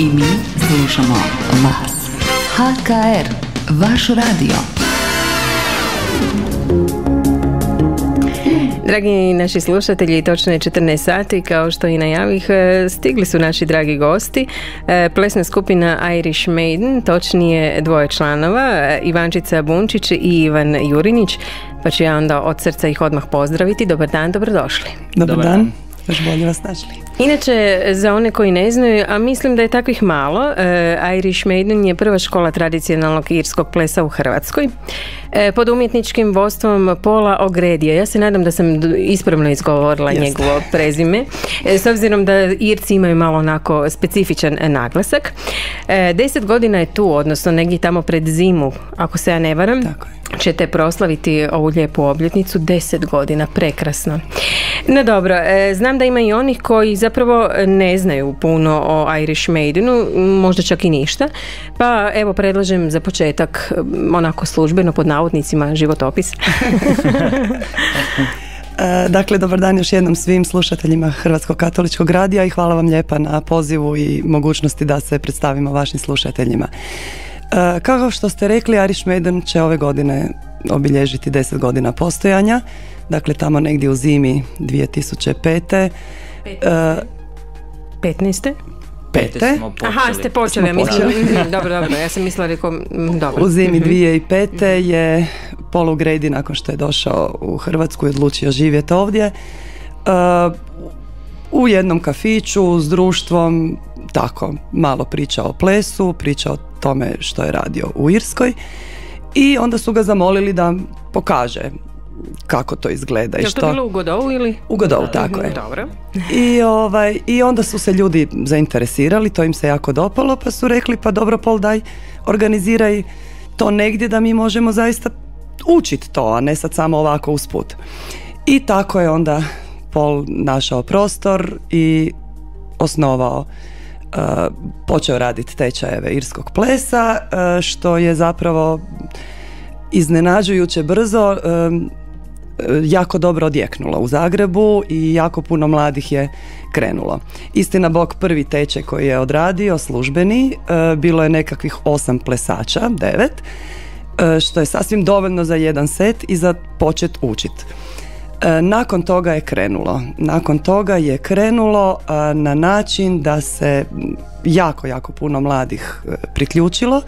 I mi slušamo vas. HKR, vaš radio. Dragi naši slušatelji, točno je 14 sati, kao što i najavih, stigli su naši dragi gosti. Plesna skupina Irish Maiden, točnije dvoje članova, Ivančica Bunčić i Ivan Jurinić, pa ću ja onda od srca ih odmah pozdraviti. Dobar dan, dobrodošli. Dobar dan. Još bolje vas našli. Inače, za one koji ne znaju, a mislim da je takvih malo, Irish Maiden je prva škola tradicionalnog irskog plesa u Hrvatskoj pod umjetničkim vodstvom Paula O'Gradyja. Ja se nadam da sam ispravno izgovorila njegovo prezime, s obzirom da Irci imaju malo onako specifičan naglasak. 10 godina je tu, odnosno negdje tamo pred zimu, ako se ja ne varam. Tako je. Ćete proslaviti ovu lijepu obljetnicu, 10 godina, prekrasno. No dobro, znam da ima i onih koji zapravo ne znaju puno o Irish Maidenu, možda čak i ništa, pa evo predlažem za početak onako službeno pod navodnicima životopis. Dakle, dobar dan još jednom svim slušateljima Hrvatskog katoličkog radija i hvala vam lijepa na pozivu i mogućnosti da se predstavimo vašim slušateljima. Kako što ste rekli, Irish Maiden će ove godine obilježiti 10 godina postojanja, dakle tamo negdje u zimi 2005. 15. Aha, ste počeli. Dobro, ja sam mislila dobro. U zimi 2005. je Paul O'Grady, nakon što je došao u Hrvatsku i odlučio živjeti ovdje, u jednom kafiću s društvom tako malo pričao o plesu, pričao o tome što je radio u Irskoj i onda su ga zamolili da pokaže kako to izgleda. Je to bilo u Godovu ili? U Godovu, tako je. Dobro. I onda su se ljudi zainteresirali, to im se jako dopalo, pa su rekli pa dobro Paul, daj organiziraj to negdje da mi možemo zaista učiti to, a ne sad samo ovako usput. I tako je onda Paul našao prostor i osnovao, počeo raditi tečajeve irskog plesa, što je zapravo iznenađujuće brzo jako dobro odjeknulo u Zagrebu i jako puno mladih je krenulo. Istina bog, prvi tečaj koji je odradio, službeni, bilo je nekakvih 8 plesača, 9, što je sasvim dovoljno za jedan set i za počet učiti. Nakon toga je krenulo na način da se jako puno mladih priključilo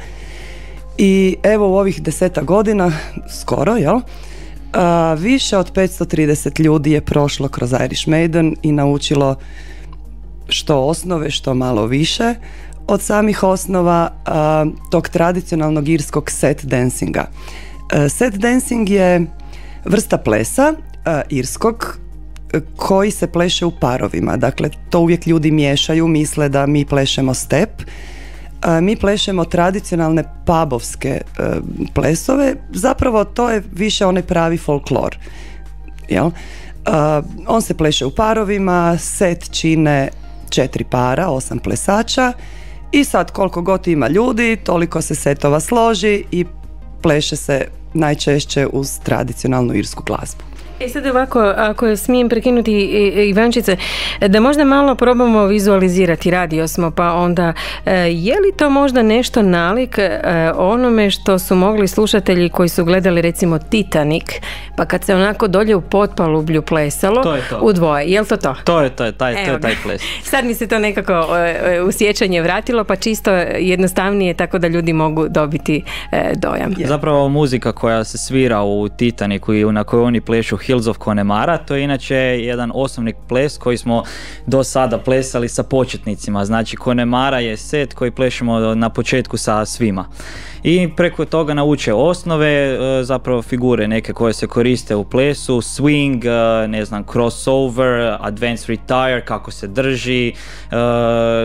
i evo u ovih 10 godina skoro, više od 530 ljudi je prošlo kroz Irish Maiden i naučilo što osnove, što malo više od samih osnova tog tradicionalnog irskog set dancinga. Set dancing je vrsta plesa irskog koji se pleše u parovima. Dakle, to uvijek ljudi miješaju, misle da mi plešemo step. Mi plešemo tradicionalne pubovske plesove. Zapravo to je više onaj pravi folklor. On se pleše u parovima, set čine 4 para, 8 plesača i sad koliko god ima ljudi, toliko se setova složi i pleše se najčešće uz tradicionalnu irsku glazbu. Sad ovako, ako smijem prekinuti Ivančice, da možda malo probamo vizualizirati, radio smo, pa onda je li to možda nešto nalik onome što su mogli slušatelji koji su gledali recimo Titanic, pa kad se onako dolje u potpalublju plesalo u dvoje, je li to to? To je taj ples. Sad mi se to nekako u sjećanje vratilo, pa čisto jednostavnije tako da ljudi mogu dobiti dojam. Zapravo muzika koja se svira u Titanicu i na kojoj oni plešu Hills of Connemara, to je inače jedan osnovni ples koji smo do sada plesali sa početnicima. Znači Connemara je set koji plešemo na početku sa svima. I preko toga nauče osnove, zapravo figure neke koje se koriste u plesu, swing, crossover, advanced retire, kako se drži,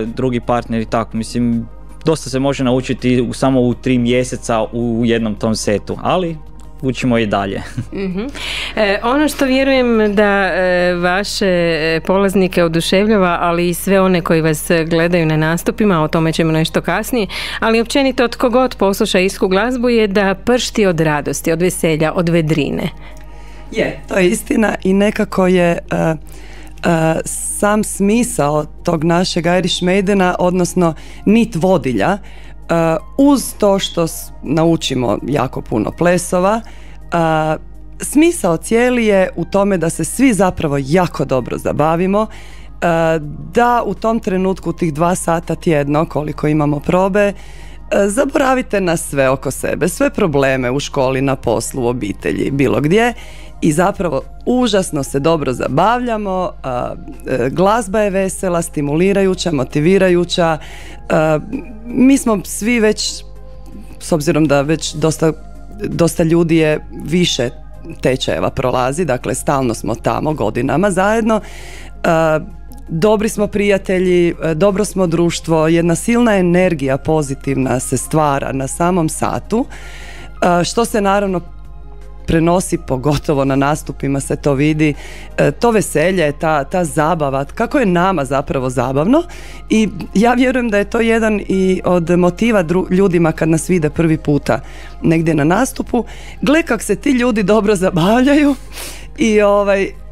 drugi partner i tako. Mislim, dosta se može naučiti samo u 3 mjeseca u jednom tom setu, ali učimo i dalje. Ono što vjerujem da vaše polaznike oduševljava, ali i sve one koji vas gledaju na nastupima, o tome ćemo nešto kasnije, ali općenito tko god posluša irsku glazbu je da pršti od radosti, od veselja, od vedrine. To je istina i nekako je sam smisao tog našeg Irish Maidena, odnosno nit vodilja, uz to što naučimo jako puno plesova, smisao cijeli je u tome da se svi zapravo jako dobro zabavimo, da u tom trenutku tih 2 sata tjedno koliko imamo probe, zaboravite na sve oko sebe, sve probleme u školi, na poslu, u obitelji, bilo gdje, i zapravo užasno se dobro zabavljamo. Glazba je vesela, stimulirajuća, motivirajuća. Mi smo svi već, s obzirom da već dosta ljudi je više tečajeva prolazi, dakle stalno smo tamo godinama zajedno, dobri smo prijatelji, dobro smo društvo, jedna silna energija pozitivna se stvara na samom satu, što se naravno prenosi, pogotovo na nastupima se to vidi, to veselje, ta zabava, kako je nama zapravo zabavno, i ja vjerujem da je to jedan i od motiva ljudima kad nas vide prvi puta negdje na nastupu, gle kak se ti ljudi dobro zabavljaju i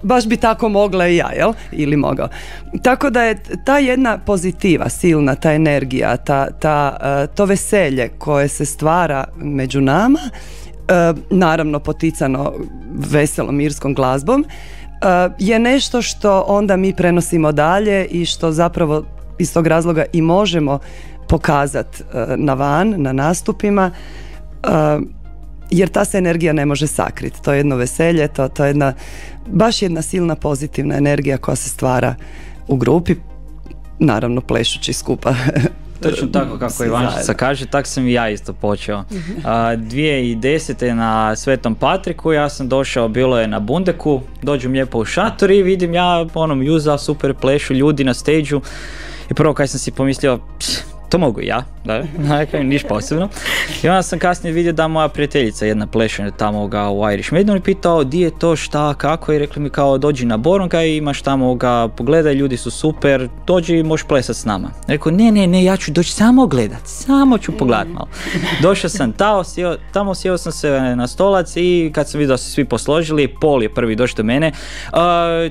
baš bi tako mogla i ja, jel? Ili mogao. Tako da je ta jedna pozitiva, silna, ta energija, to veselje koje se stvara među nama, naravno poticano veselom irskom glazbom, je nešto što onda mi prenosimo dalje i što zapravo iz tog razloga i možemo pokazati na van, na nastupima, jer ta se energija ne može sakriti. To je jedno veselje, to je baš jedna silna pozitivna energija koja se stvara u grupi, naravno plešući skupa. Točno tako kako Ivančica kaže, tak sam i ja isto počeo. 2010. na Svetom Patriku ja sam došao, bilo je na Bundeku, dođem lijepo u šator i vidim ja Juza, super plešu, ljudi na stage-u, i prvo kad sam si pomislio, to mogu ja, da, niš posebno. I onda sam kasnije vidio da moja prijateljica jedna pleše tamo u Irish Maidenu i pitao di je to, šta, kako, i rekli mi kao dođi na Boronga i imaš tamo pogledaj, ljudi su super, dođi i možeš plesat s nama. Rekao ne, ja ću doći samo gledat, samo ću pogledat malo. Došao sam tamo, sjeo sam se na stolac i kad sam vidio da su svi posložili, Paul je prvi došao do mene,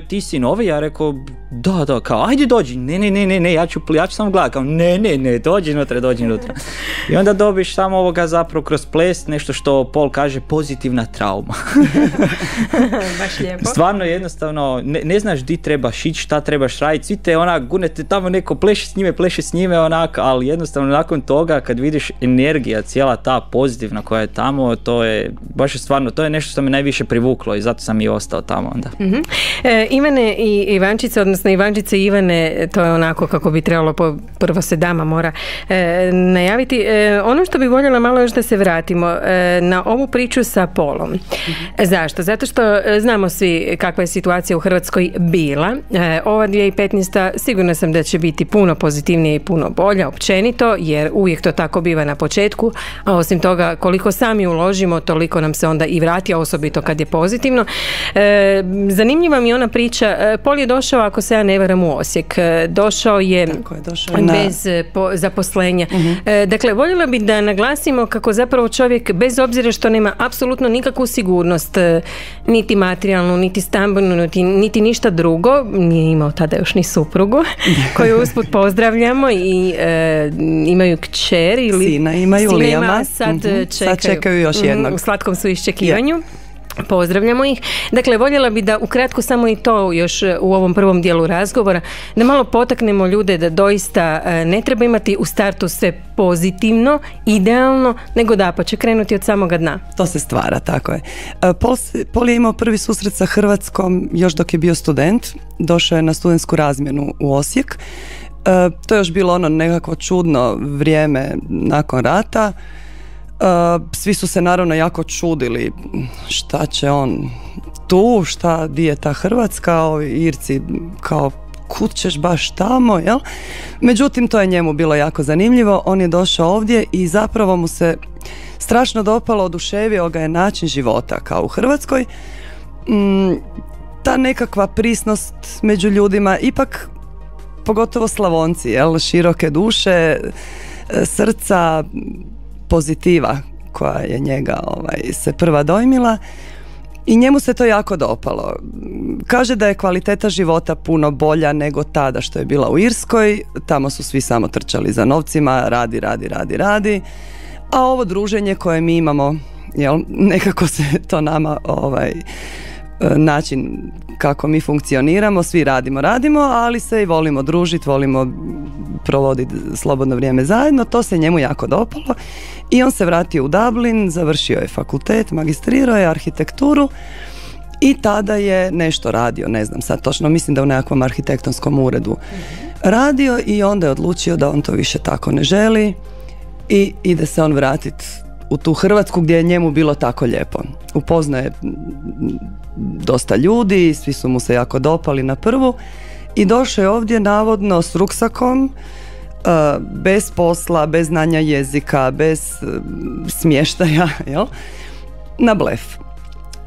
ti si novi? Ja rekao da, kao ajde dođi, ne, ja ću samo gledat, kao ne, dođi unutra. I onda dobiš samo zapravo kroz ples nešto što Paul kaže pozitivna trauma. Baš lijepo. Stvarno jednostavno ne znaš di trebaš ići, šta trebaš raditi, svi te gunete tamo, neko pleše s njime ali jednostavno nakon toga kad vidiš energija, cijela ta pozitivna koja je tamo, to je baš stvarno, to je nešto što me najviše privuklo i zato sam i ostao tamo onda. Mm-hmm. Ivane i Ivančica, odnosno Ivančice i Ivane, to je onako kako bi trebalo, prvo se dama mora najaviti. Ono što bih voljela malo još da se vratimo na ovu priču sa Paulom. Mm-hmm. Zašto? Zato što znamo svi kakva je situacija u Hrvatskoj bila. Ova 2015. sigurno sam da će biti puno pozitivnije i puno bolja općenito, jer uvijek to tako biva na početku, a osim toga koliko sami uložimo, toliko nam se onda i vrati, a osobito kad je pozitivno. Zanimljiva mi je ona priča. Paul je došao, ako se ja ne varam, u Osijek. Došao je bez zaposlenja. Uh-huh. Dakle, voljela bih da naglasimo kako zapravo čovjek, bez obzira što nema apsolutno nikakvu sigurnost, niti materijalnu, niti stambenu, niti ništa drugo, nije imao tada još ni suprugu, koju usput pozdravljamo, i imaju kćer ili sina imaju, Lijama, sad čekaju još jednog. U slatkom su iščekivanju. Yeah. Pozdravljamo ih. Dakle, voljela bi da ukratko samo i to još u ovom prvom dijelu razgovora, da malo potaknemo ljude da doista ne treba imati u startu sve pozitivno, idealno, nego dapače krenuti od samoga dna. To se stvara, tako je. Paul je imao prvi susret sa Hrvatskom još dok je bio student. Došao je na studentsku razmjenu u Osijek. To je još bilo ono nekako čudno vrijeme nakon rata. Svi su se naravno jako čudili šta će on tu, di je ta Hrvatska, ovi Irci kao kud ćeš baš tamo, jel? Međutim, to je njemu bilo jako zanimljivo. On je došao ovdje i zapravo mu se strašno dopalo, oduševio ga je način života kao u Hrvatskoj. Ta nekakva prisnost među ljudima, ipak pogotovo Slavonci, jel? Široke duše, srca, pozitiva koja je njega se prva dojmila. I njemu se to jako dopalo. Kaže da je kvaliteta života puno bolja nego tada što je bila u Irskoj. Tamo su svi samo trčali za novcima, radi. A ovo druženje koje mi imamo, nekako se to nama način kako mi funkcioniramo, svi radimo, ali se i volimo družiti, volimo provoditi slobodno vrijeme zajedno, to se njemu jako dopalo i on se vratio u Dublin, završio je fakultet, magistrirao je arhitekturu i tada je nešto radio, ne znam sad točno, mislim da u nekakvom arhitektonskom uredu radio i onda je odlučio da on to više tako ne želi i ide se on vratiti u tu Hrvatsku gdje je njemu bilo tako lijepo. Upoznaje dosta ljudi, svi su mu se jako dopali na prvu i došao je ovdje navodno s ruksakom, bez posla, bez znanja jezika, bez smještaja, na blef.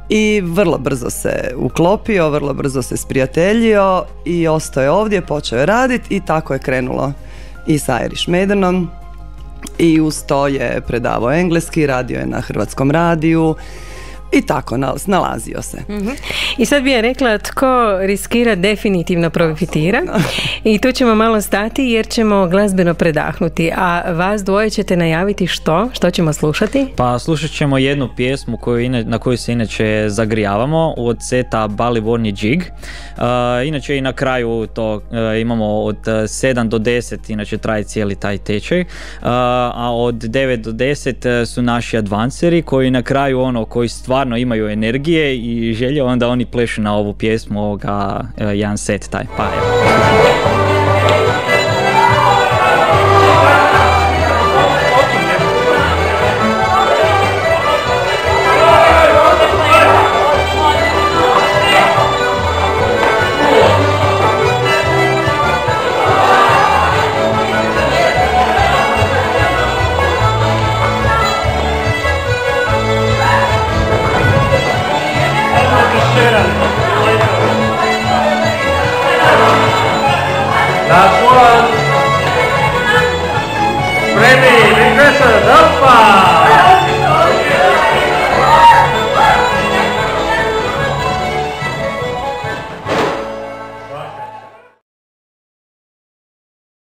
I vrlo brzo se uklopio, vrlo brzo se sprijateljio i ostao je ovdje, počeo je raditi i tako je krenulo i sa Irish Maidenom. I uz to je predavao engleski, radio je na Hrvatskom radiju i tako snalazio se. I sad bi ja rekla tko riskira definitivno profitira i tu ćemo malo stati jer ćemo glazbeno predahnuti, a vas dvoje ćete najaviti što ćemo slušati? Pa slušat ćemo jednu pjesmu na koju se inače zagrijavamo od seta Balivorni Jig. Inače i na kraju to imamo od 7 do 10, inače traje cijeli taj tečaj, a od 9 do 10 su naši advanceri koji na kraju koji stvarno imaju energije i želje, onda oni plešu na ovu pjesmu jedan set taj. Pa evo.